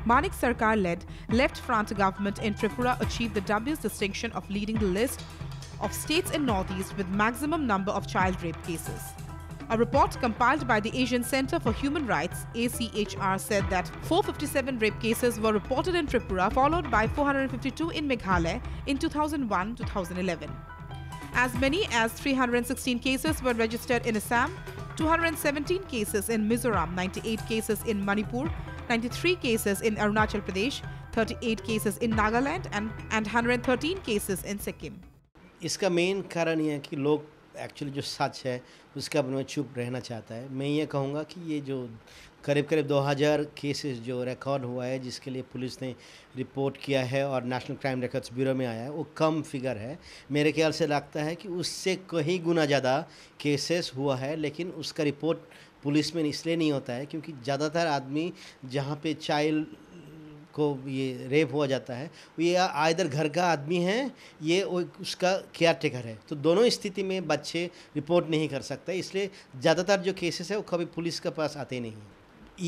Manik Sarkar-led Left Front government in Tripura achieved the dubious distinction of leading the list of states in Northeast with maximum number of child rape cases. A report compiled by the Asian Centre for Human Rights (ACHR) said that 457 rape cases were reported in Tripura, followed by 452 in Meghalaya in 2001-2011. As many as 316 cases were registered in Assam, 217 cases in Mizoram, 98 cases in Manipur, 93 cases in Arunachal Pradesh, 38 cases in Nagaland and 113 cases in Sikkim. इसका main कारण ये है कि लोग actually जो सच है उसका बारे में चुप रहना चाहता है। मैं ये कहूँगा कि ये जो करीब 2000 केसेस जो रिकॉर्ड हुआ है, जिसके लिए पुलिस ने रिपोर्ट किया है और नेशनल क्राइम रिकॉर्ड्स ब्यूरो में आया है, वो कम फिगर है। मेरे ख्याल से लगता है कि उससे कहीं गुना ज़्यादा केसेस हुआ है, लेकिन उसका रिपोर्ट पुलिस में इसलिए नहीं होता है क्योंकि ज़्यादातर आदमी जहाँ पे चाइल्ड को ये रेप हुआ जाता है ये आइदर घर का आदमी है, ये उसका केयर टेकर है, तो दोनों स्थिति में बच्चे रिपोर्ट नहीं कर सकते। इसलिए ज़्यादातर जो केसेस है वो कभी पुलिस के पास आते नहीं।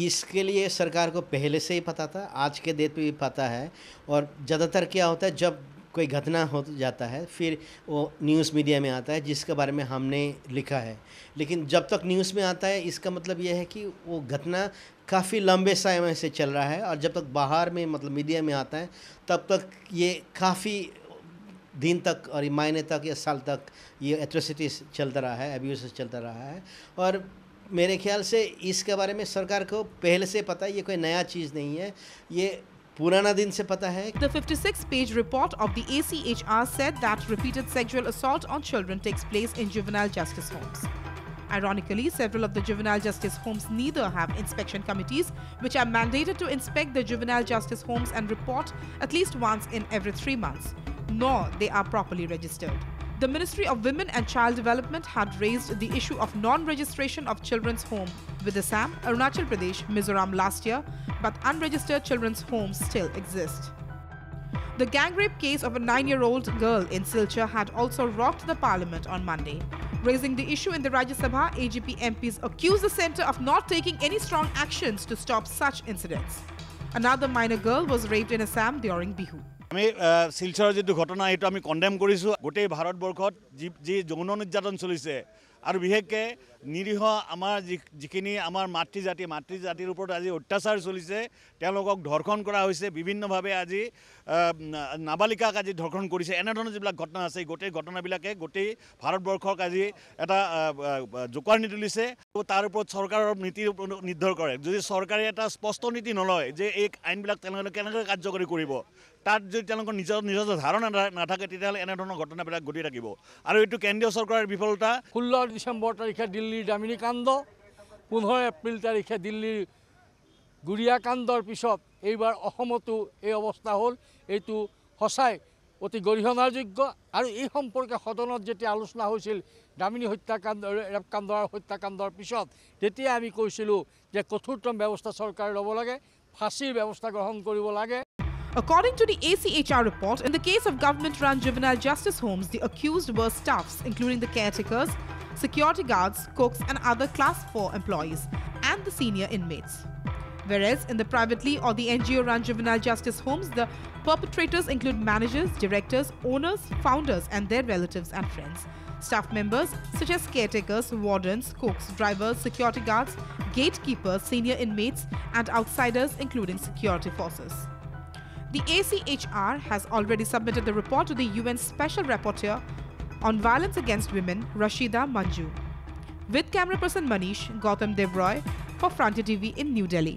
इसके लिए सरकार को पहले से ही पता था, आज के डेट पे भी पता है। और ज़्यादातर क्या होता है, जब कोई घटना हो जाता है फिर वो न्यूज़ मीडिया में आता है जिसके बारे में हमने लिखा है, लेकिन जब तक न्यूज़ में आता है इसका मतलब ये है कि वो घटना काफ़ी लंबे समय से चल रहा है, और जब तक बाहर में मतलब मीडिया में आता है तब तक ये काफ़ी दिन तक और महीने तक या साल तक ये एट्रोसिटीज़ चलता रहा है, अब्यूज़ चलता रहा है। और मेरे ख्याल से इसके बारे में सरकार को पहले से पता है, ये कोई नया चीज़ नहीं है, ये पुराना दिन से पता है। The 56-page report of the ACHR said that repeated sexual assault on children takes place in juvenile justice homes. Ironically, several of the juvenile justice homes neither have inspection committees, which are mandated to inspect the juvenile justice homes and report at least once in every 3 months, nor they are properly registered. The Ministry of Women and Child Development had raised the issue of non-registration of children's home with Assam, Arunachal Pradesh, Mizoram last year, but unregistered children's homes still exist. The gang rape case of a 9-year-old girl in Silchar had also rocked the parliament on Monday. Raising the issue in the Rajya Sabha, AGP MPs accused the centre of not taking any strong actions to stop such incidents. Another minor girl was raped in Assam during Bihu. আমি শিলচৰৰ যিটো ঘটনা এইটো আমি condemn কৰিছোঁ। গোটেই ভাৰতবৰ্ষত যি যৌন নিৰ্যাতন চলিছে আৰু বিশেষকৈ নিৰীহ আমাৰ যিখিনি আমাৰ মাতৃজাতিৰ ওপৰত আজি অত্যাচাৰ চলিছে, তেওঁলোকক ধৰ্ষণ কৰা হৈছে বিভিন্নভাৱে। আজি নাবালিকাক আজি ধৰ্ষণ কৰিছে। এনেধৰণৰ যিবিলাক ঘটনা আছে, গোটেই ঘটনাবিলাকে গোটেই ভাৰতবৰ্ষক আজি এটা জোকাৰণি তুলিছে। তাৰ ওপৰত চৰকাৰৰ নীতি নিৰ্ধাৰণ কৰে। যদি চৰকাৰে এটা স্পষ্ট নীতি নলয় যে এই আইনবিলাক তেওঁলোকে কেনেকৈ কাৰ্যকৰী কৰিব, তাত যদি তেওঁলোকৰ নিজৰ ধাৰণা নাথাকে, তেতিয়াহ'লে এনেধৰণৰ ঘটনাবিলাক ঘটি থাকিব। আৰু এইটো কেন্দ্ৰীয় চৰকাৰৰ বিফলতা। 16 ডিসেম্বৰ তাৰিখে দিল্লীৰ দামিনী কাণ্ড, 15 এপ্ৰিল তাৰিখে দিল্লীৰ গুৰিয়া কাণ্ডৰ পিছত এইবাৰ অসমতো এই অৱস্থা হ'ল। এইটো সঁচাই অতি গৰিহণাযোগ্য। আৰু এই সম্পৰ্কে সদনত যেতিয়া আলোচনা হৈছিল দামিনী হত্যাকাণ্ড ৰেপকাণ্ড আৰু হত্যাকাণ্ডৰ পিছত, তেতিয়া আমি কৈছিলোঁ যে কঠোৰতম ব্যৱস্থা চৰকাৰে ল'ব লাগে, ফাঁচীৰ ব্যৱস্থা গ্ৰহণ কৰিব লাগে। According to the ACHR report, in the case of government-run juvenile justice homes, the accused were staffs, including the caretakers, security guards, cooks and other Class 4 employees, and the senior inmates. Whereas in the privately or the NGO-run juvenile justice homes, the perpetrators include managers, directors, owners, founders and their relatives and friends. Staff members such as caretakers, wardens, cooks, drivers, security guards, gatekeepers, senior inmates and outsiders including security forces. The ACHR has already submitted the report to the UN Special Rapporteur on Violence Against Women, Rashida Manju. With camera person Manish, Gautam Devroy for Frontier TV in New Delhi.